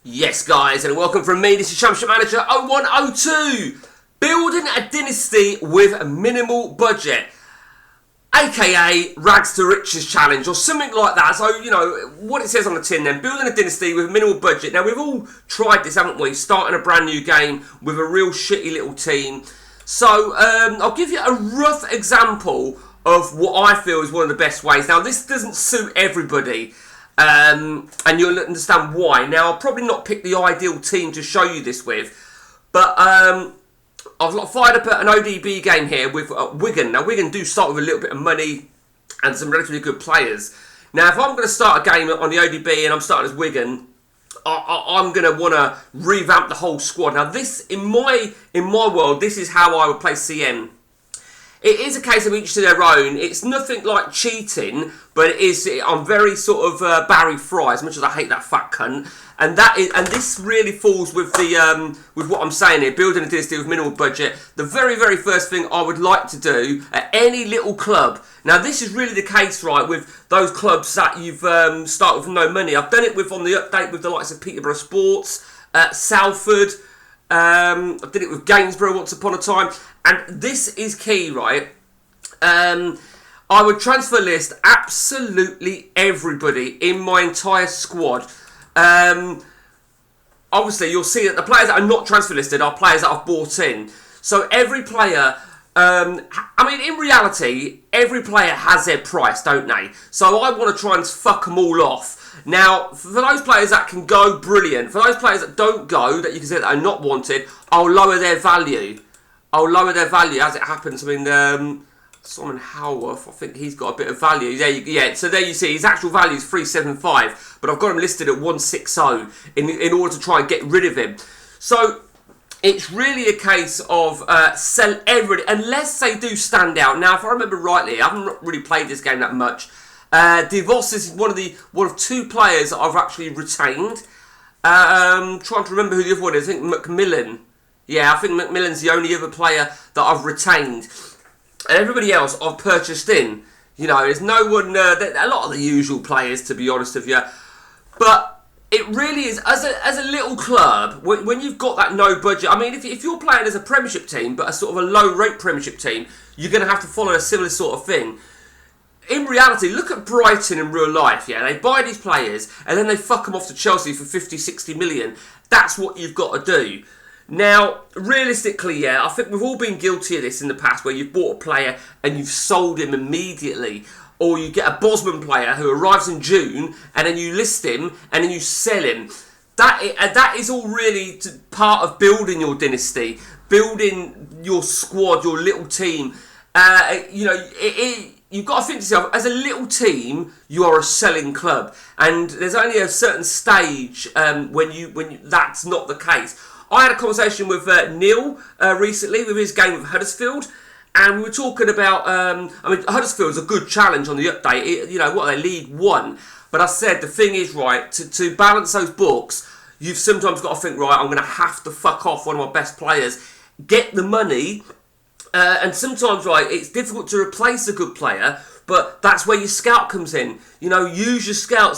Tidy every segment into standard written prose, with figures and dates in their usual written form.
Yes, guys, and welcome from me. This is Championship Manager 0102. Building a dynasty with a minimal budget, aka rags to riches challenge or something like that. So, you know, what it says on the tin then, building a dynasty with a minimal budget. Now, we've all tried this, haven't we? Starting a brand new game with a real shitty little team. So, I'll give you a rough example of what I feel is one of the best ways. Now, this doesn't suit everybody. And you'll understand why. Now, I'll probably not pick the ideal team to show you this with, but I've fired up an ODB game here with Wigan. Now, Wigan do start with a little bit of money and some relatively good players. Now, if I'm going to start a game on the ODB and I'm starting as Wigan, I'm going to want to revamp the whole squad. Now, this, in my world, this is how I would play CM. It is a case of each to their own. It's nothing like cheating, but it is. I'm very sort of Barry Fry, as much as I hate that fat cunt. And this really falls with the with what I'm saying here. Building a dynasty with minimal budget. The very, very first thing I would like to do at any little club. Now, this is really the case, right, with those clubs that you've started with no money. I've done it with on the update with the likes of Peterborough Sports, Salford. I did it with Gainsborough once upon a time, and this is key, right? I would transfer list absolutely everybody in my entire squad. Obviously, you'll see that the players that are not transfer listed are players that I've bought in. So every player, I mean, in reality, every player has their price, don't they? So I want to try and fuck them all off. Now, for those players that can go, brilliant. For those players that don't go, that you can say that are not wanted, I'll lower their value. I'll lower their value as it happens. I mean, Simon Howarth, I think he's got a bit of value. So there you see, his actual value is 375, but I've got him listed at 160 in order to try and get rid of him. So it's really a case of sell everybody, unless they do stand out. Now, if I remember rightly, I haven't really played this game that much. DeVos is one of two players that I've actually retained. Trying to remember who the other one is. I think Macmillan. Yeah, I think Macmillan's the only other player that I've retained. And everybody else I've purchased in. You know, there's no one, a lot of the usual players, to be honest with you. But it really is, as a little club, when you've got that no budget, I mean, if you're playing as a Premiership team, but a sort of a low-rate Premiership team, you're going to have to follow a similar sort of thing. In reality, look at Brighton in real life, yeah? They buy these players, and then they fuck them off to Chelsea for 50, 60 million. That's what you've got to do. Now, realistically, yeah, I think we've all been guilty of this in the past, where you've bought a player and you've sold him immediately. Or you get a Bosman player who arrives in June, and then you list him, and then you sell him. That is all really part of building your dynasty, building your squad, your little team. You know, you've got to think to yourself, as a little team, you are a selling club, and there's only a certain stage when that's not the case. I had a conversation with Neil recently with his game with Huddersfield, and we were talking about. I mean, Huddersfield's a good challenge on the update. You know what, they League One, but I said the thing is, right, to balance those books, you've sometimes got to think, right, I'm going to have to fuck off one of my best players, get the money. And sometimes, right, it's difficult to replace a good player, but that's where your scout comes in. You know, use your scout.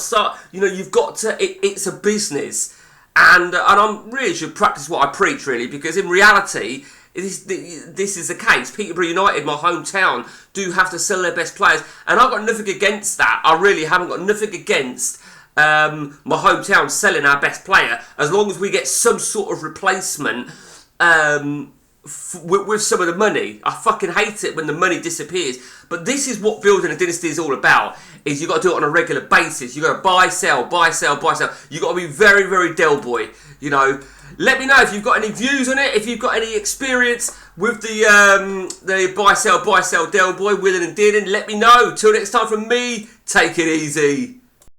You've got to. It's a business, and I really should practice what I preach, really, because in reality, this is the case. Peterborough United, my hometown, do have to sell their best players, and I've got nothing against that. I really haven't got nothing against my hometown selling our best player, as long as we get some sort of replacement. With some of the money. I fucking hate it when the money disappears. But this is what building a dynasty is all about. Is you got to do it on a regular basis. You got to buy, sell, buy, sell, buy, sell. You got to be very, very Del Boy. You know. Let me know if you've got any views on it. If you've got any experience with the buy, sell, Del Boy, willing and dealing. Let me know. Till next time from me. Take it easy.